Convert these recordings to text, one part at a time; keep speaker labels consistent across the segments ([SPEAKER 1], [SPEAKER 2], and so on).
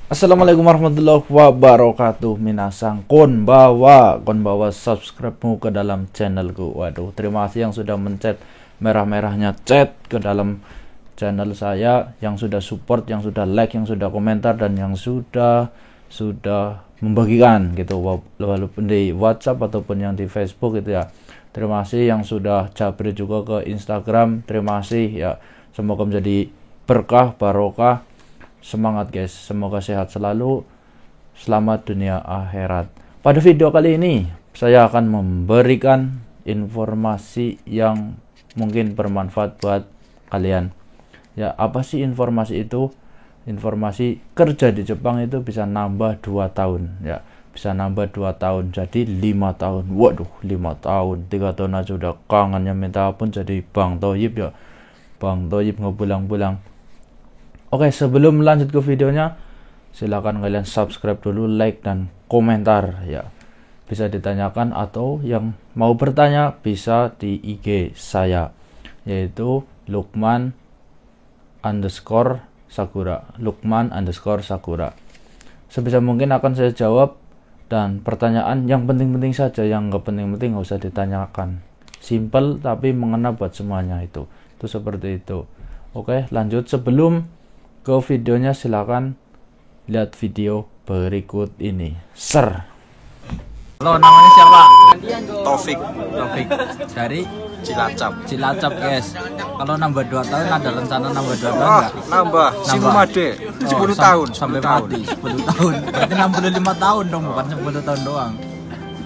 [SPEAKER 1] Assalamualaikum warahmatullahi wabarakatuh. Minasang konbawa subscribe-mu ke dalam channelku. Waduh, terima kasih yang sudah mencet merah-merahnya chat ke dalam channel saya, yang sudah support, yang sudah like, yang sudah komentar, dan yang sudah membagikan gitu, walaupun di WhatsApp ataupun yang di Facebook gitu ya. Terima kasih yang sudah japri juga ke Instagram. Terima kasih ya. Semoga menjadi berkah barokah. Semangat guys, semoga sehat selalu, selamat dunia akhirat. Pada video kali ini saya akan memberikan informasi yang mungkin bermanfaat buat kalian. Ya, apa sih informasi itu? Informasi kerja di Jepang itu bisa nambah 2 tahun ya. Bisa nambah 2 tahun jadi 5 tahun. Waduh, 5 tahun. 3 tahun aja udah kangennya minta ampun jadi Bang Thoyib ya. Bang Thoyib ngebulang-bulang. Oke, sebelum lanjut ke videonya, silakan kalian subscribe dulu, like dan komentar ya. Bisa ditanyakan atau yang mau bertanya bisa di IG saya, yaitu Lukman_Sakura. Sebisa mungkin akan saya jawab, dan pertanyaan yang penting-penting saja, yang nggak penting-penting nggak usah ditanyakan. Simple tapi mengena buat semuanya itu seperti itu. Oke, lanjut. Sebelum ke videonya, silakan lihat video berikut ini.
[SPEAKER 2] Halo, namanya siapa?
[SPEAKER 3] Taufik
[SPEAKER 2] Dari
[SPEAKER 3] Cilacap
[SPEAKER 2] guys. Kalau nambah 2 tahun ada rencana nambah 2 tahun nggak?
[SPEAKER 3] nambah Simumade 10 tahun
[SPEAKER 2] sampai mati 10 tahun. Berarti 65 tahun dong, bukan 10 tahun doang.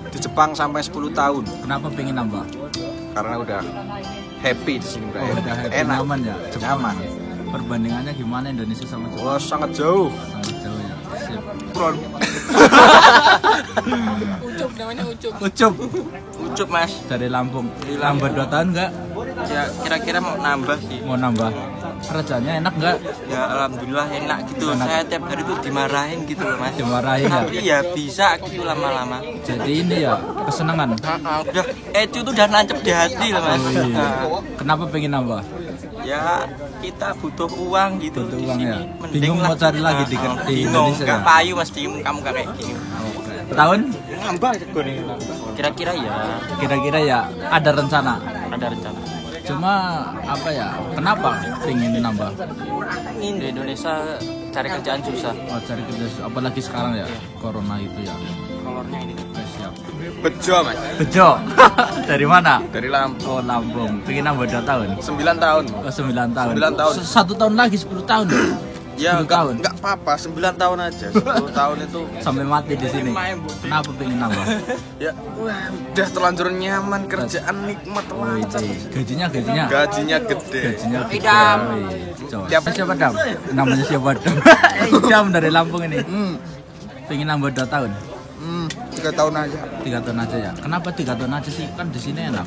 [SPEAKER 3] di Jepang sampai 10 tahun
[SPEAKER 2] Kenapa pengen nambah?
[SPEAKER 3] karena udah happy di sini, udah
[SPEAKER 2] Udah happy,
[SPEAKER 3] enak,
[SPEAKER 2] nyaman ya.
[SPEAKER 3] nyaman.
[SPEAKER 2] Perbandingannya gimana Indonesia sama Jepang?
[SPEAKER 3] Wah, sangat jauh.
[SPEAKER 2] Sangat jauh ya. Sip.
[SPEAKER 4] Ucup mas,
[SPEAKER 2] Dari Lampung. Nambah 2 tahun nggak?
[SPEAKER 4] ya kira-kira mau nambah sih.
[SPEAKER 2] Mau nambah. Kerjanya enak nggak?
[SPEAKER 4] Ya alhamdulillah enak gitu.
[SPEAKER 2] Enak.
[SPEAKER 4] Saya tiap hari tuh dimarahin gitu loh mas.
[SPEAKER 2] Dimarahin ya?
[SPEAKER 4] Tapi ya bisa gitu lama-lama.
[SPEAKER 2] Jadi ini ya kesenangan.
[SPEAKER 4] Udah itu tuh udah nancep di hati loh mas.
[SPEAKER 2] Oh, iya. Kenapa pengen nambah?
[SPEAKER 4] Ya kita butuh uang gitu
[SPEAKER 2] Butuh
[SPEAKER 4] di
[SPEAKER 2] uang
[SPEAKER 4] sini.
[SPEAKER 2] ya.
[SPEAKER 4] Mending
[SPEAKER 2] Bingung
[SPEAKER 4] lah
[SPEAKER 2] mau cari
[SPEAKER 4] kita.
[SPEAKER 2] lagi di
[SPEAKER 4] Bingung,
[SPEAKER 2] Indonesia
[SPEAKER 4] nggak
[SPEAKER 2] ya?
[SPEAKER 4] payu mas, bingung kamu kayak gini.
[SPEAKER 2] Tahun?
[SPEAKER 4] Kira-kira ya
[SPEAKER 2] Kira-kira ya ada rencana.
[SPEAKER 4] ada rencana.
[SPEAKER 2] Cuma apa ya? Kenapa pengen nambah?
[SPEAKER 4] Di Indonesia cari kerjaan susah.
[SPEAKER 2] Oh, cari kerja, apalagi sekarang ya, corona itu ya.
[SPEAKER 4] Kolornya ini.
[SPEAKER 2] Oke, siap.
[SPEAKER 3] Bejo mas,
[SPEAKER 2] Bejo. Dari mana?
[SPEAKER 3] dari Lampung.
[SPEAKER 2] Oh, Lampung. Pengen nambah 2 tahun.
[SPEAKER 3] 9 tahun.
[SPEAKER 2] Oh, 9 tahun.
[SPEAKER 3] 9 tahun.
[SPEAKER 2] 1 tahun lagi 10 tahun. dong.
[SPEAKER 3] Ya
[SPEAKER 2] 10 tahun.
[SPEAKER 3] enggak apa-apa, 9 tahun aja. 10 tahun itu
[SPEAKER 2] Sampai mati di sini. Kenapa pengen nambah?
[SPEAKER 3] ya wah, udah terlanjur nyaman, kerjaan nikmat
[SPEAKER 2] Oh,
[SPEAKER 3] lancar.
[SPEAKER 2] gajinya.
[SPEAKER 3] Gajinya gede.
[SPEAKER 2] Gajinya gede.
[SPEAKER 4] Idam.
[SPEAKER 2] Coba.
[SPEAKER 3] Tiap-
[SPEAKER 2] Siapa Dam? Namanya siapa Dam? Idam dari Lampung ini. Pengen nambah 2 tahun.
[SPEAKER 3] 3 tahun aja.
[SPEAKER 2] 3 tahun aja ya. Kenapa 3 tahun aja sih? Kan di sini enak.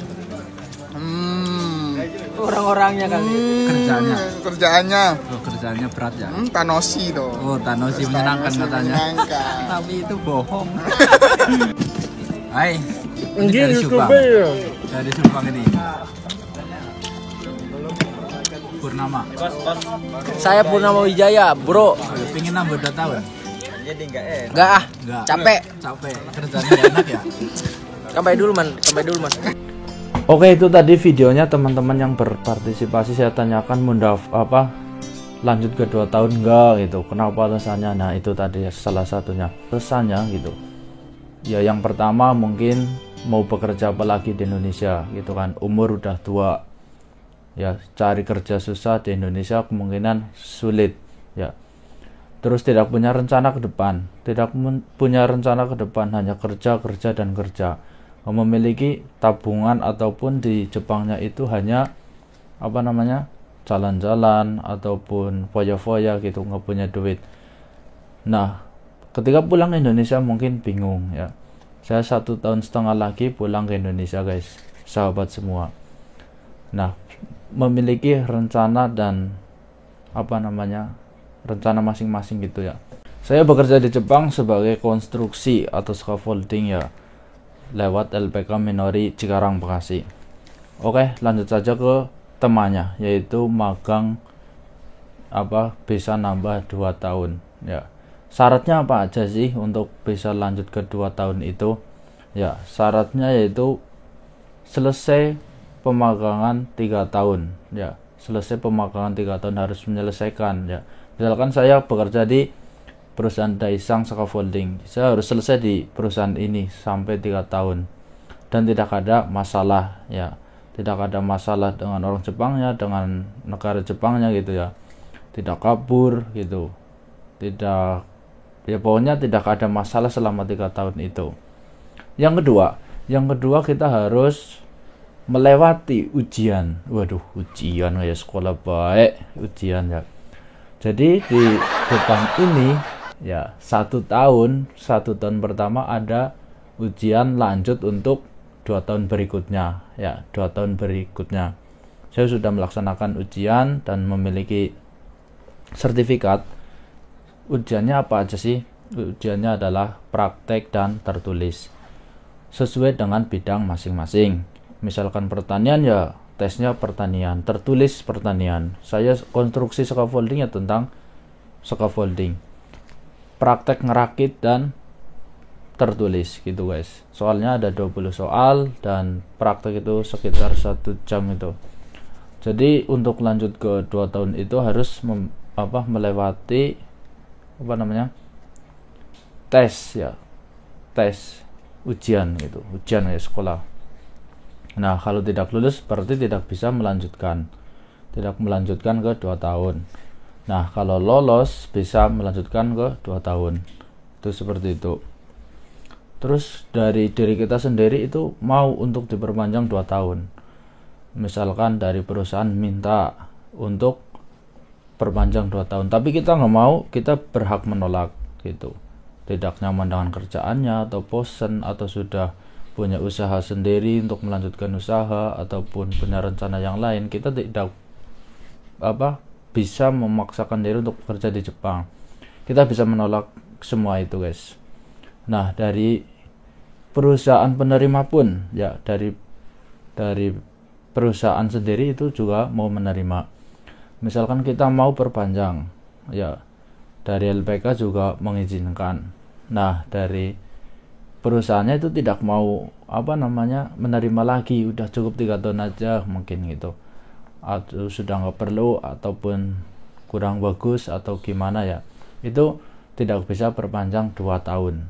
[SPEAKER 4] Orang-orangnya kali.
[SPEAKER 3] Kerjaannya
[SPEAKER 2] Oh, kerjaannya berat ya.
[SPEAKER 3] Tanoshi tuh.
[SPEAKER 2] Oh, Tanoshi menyenangkan katanya.
[SPEAKER 3] Menyenangkan.
[SPEAKER 2] Tapi itu bohong. Hai. Ini dari Subang. Dari Subang ini. Purnama.
[SPEAKER 4] Saya Purnama Wijaya, bro.
[SPEAKER 2] Pengen nambah 2 tahun.
[SPEAKER 4] Enggak ah,
[SPEAKER 2] Enggak.
[SPEAKER 4] capek.
[SPEAKER 2] Capek. Kerjanya nggak enak ya.
[SPEAKER 4] Sampai dulu man.
[SPEAKER 1] Oke, itu tadi videonya teman-teman yang berpartisipasi. Saya tanyakan lanjut ke 2 tahun enggak gitu. Kenapa alasannya? Nah, itu tadi salah satunya. Alasannya gitu. Ya, yang pertama mungkin mau bekerja apalagi di Indonesia gitu kan. Umur udah tua. Ya, cari kerja susah di Indonesia kemungkinan sulit ya. Terus tidak punya rencana ke depan. Punya rencana ke depan, hanya kerja dan kerja. Memiliki tabungan ataupun di Jepangnya itu hanya jalan-jalan ataupun foya-foya gitu, nggak punya duit. Nah, ketika pulang ke Indonesia mungkin bingung ya. Saya 1,5 tahun lagi pulang ke Indonesia guys, sahabat semua. Nah, memiliki rencana dan rencana masing-masing gitu ya. Saya bekerja di Jepang sebagai konstruksi atau scaffolding ya, lewat LPK Minori Cikarang Bekasi. Oke, lanjut saja ke temannya, yaitu magang bisa nambah 2 tahun ya. syaratnya apa aja sih untuk bisa lanjut ke 2 tahun itu? Ya, syaratnya yaitu selesai pemagangan 3 tahun. Ya, selesai pemagangan 3 tahun harus menyelesaikan. Ya, misalkan saya bekerja di perusahaan Daisang Scaffolding, saya harus selesai di perusahaan ini sampai 3 tahun dan tidak ada masalah. Ya, tidak ada masalah dengan orang Jepangnya, dengan negara Jepangnya gitu ya, tidak kabur gitu, tidak, ya pokoknya tidak ada masalah selama 3 tahun itu. Yang kedua kita harus melewati ujian. Waduh, ujian kayak sekolah baik, ujian ya. Jadi di Jepang ini ya 1 tahun pertama ada ujian lanjut untuk 2 tahun berikutnya. Ya, 2 tahun berikutnya saya sudah melaksanakan ujian dan memiliki sertifikat. Ujiannya apa aja sih? Ujiannya adalah praktek dan tertulis sesuai dengan bidang masing-masing. Misalkan pertanian, ya tesnya pertanian, tertulis pertanian. Saya konstruksi scaffolding ya tentang scaffolding, praktek ngerakit dan tertulis gitu guys. Soalnya ada 20 soal dan praktek itu sekitar 1 jam itu. Jadi untuk lanjut ke 2 tahun itu harus melewati tes ya, tes ujian gitu, ujian ya sekolah. Nah, kalau tidak lulus berarti tidak bisa melanjutkan ke 2 tahun. Nah, kalau lolos bisa melanjutkan ke 2 tahun. Itu seperti itu. Terus dari diri kita sendiri itu mau untuk diperpanjang 2 tahun. Misalkan dari perusahaan minta untuk perpanjang 2 tahun, tapi kita nggak mau, kita berhak menolak gitu. Tidak nyaman dengan kerjaannya atau bosan atau sudah punya usaha sendiri untuk melanjutkan usaha ataupun punya rencana yang lain, kita tidak bisa memaksakan diri untuk bekerja di Jepang. Kita bisa menolak semua itu guys. Nah, dari perusahaan penerima pun ya, dari perusahaan sendiri itu juga mau menerima. Misalkan kita mau perpanjang ya, dari LPK juga mengizinkan. Nah, dari perusahaannya itu tidak mau menerima lagi, udah cukup 3 tahun aja mungkin gitu, atau sudah nggak perlu ataupun kurang bagus atau gimana ya, itu tidak bisa perpanjang 2 tahun.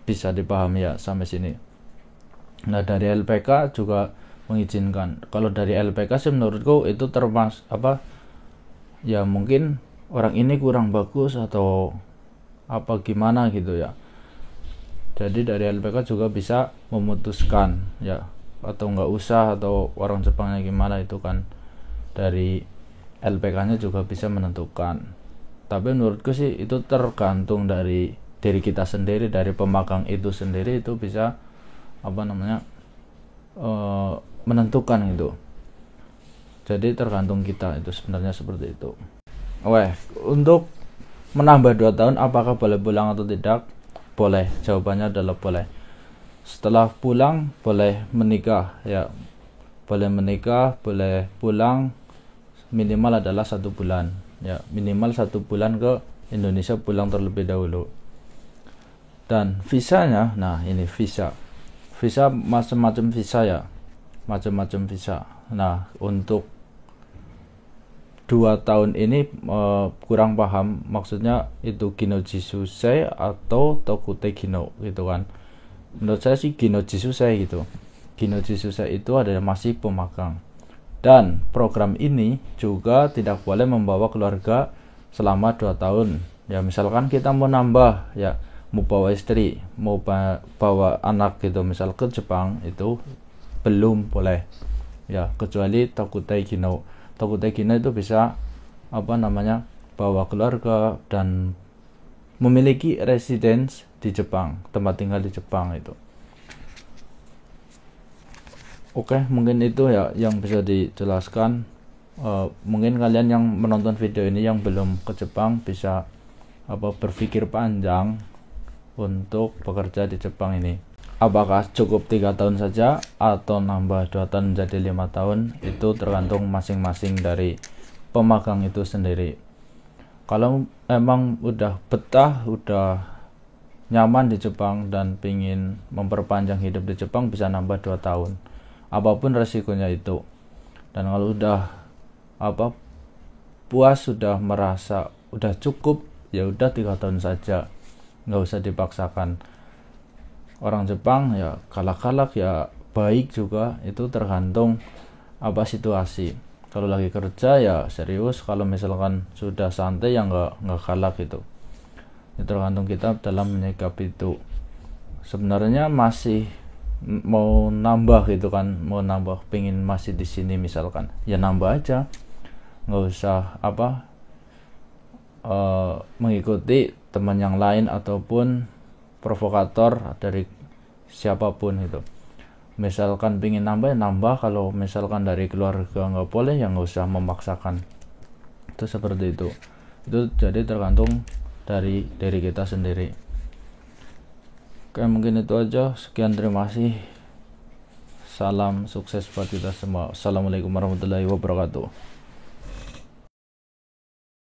[SPEAKER 1] Bisa dipahami ya sampai sini. Nah, dari LPK juga mengizinkan. Kalau dari LPK sih menurutku itu termasuk ya mungkin orang ini kurang bagus atau gimana gitu ya. Jadi dari LPK juga bisa memutuskan ya, atau nggak usah, atau orang Jepangnya gimana itu kan dari LPK-nya juga bisa menentukan. Tapi menurutku sih itu tergantung dari diri kita sendiri, dari pemagang itu sendiri, itu bisa menentukan itu. Jadi tergantung kita itu sebenarnya seperti itu. Untuk menambah 2 tahun apakah boleh pulang atau tidak? Boleh, jawabannya adalah boleh. Setelah pulang boleh menikah ya, boleh menikah, boleh pulang, minimal adalah 1 bulan ya, minimal 1 bulan ke Indonesia, pulang terlebih dahulu. Dan visanya, nah ini visa macam-macam visa ya, macam-macam visa. Nah, untuk 2 tahun ini kurang paham maksudnya itu Ginoji Susei atau Tokute Gino gitu kan. Menurut saya sih Ginoji Susei gitu. Ginoji Susei itu adalah masih pemagang. Dan program ini juga tidak boleh membawa keluarga selama 2 tahun. Ya, misalkan kita mau nambah ya, mau bawa istri, mau bawa anak gitu misal ke Jepang, itu belum boleh ya, kecuali Tokute Gino. Tokute Gino itu bisa bawa keluarga dan memiliki residence di Jepang, tempat tinggal di Jepang itu. Oke, mungkin itu ya yang bisa dijelaskan. Mungkin kalian yang menonton video ini yang belum ke Jepang bisa berpikir panjang untuk bekerja di Jepang ini. Apakah cukup 3 tahun saja atau nambah 2 tahun menjadi 5 tahun, itu tergantung masing-masing dari pemagang itu sendiri. Kalau emang udah betah, udah nyaman di Jepang dan pingin memperpanjang hidup di Jepang, bisa nambah 2 tahun apapun resikonya itu. Dan kalau udah puas, sudah merasa udah cukup, ya udah 3 tahun saja, nggak usah dipaksakan. Orang Jepang ya galak-galak ya baik juga, itu tergantung situasi. Kalau lagi kerja ya serius, kalau misalkan sudah santai ya nggak galak gitu. Ya tergantung kita dalam menyikapi itu. Sebenarnya masih mau nambah gitu kan, mau nambah, pingin masih di sini misalkan, ya nambah aja, nggak usah mengikuti teman yang lain ataupun provokator dari siapapun itu. Misalkan pingin nambah ya nambah, kalau misalkan dari keluarga nggak boleh ya nggak usah memaksakan. Itu seperti itu jadi tergantung dari diri kita sendiri. Oke, mungkin itu aja. Sekian, terima kasih. Salam sukses buat kita semua. Assalamualaikum warahmatullahi wabarakatuh.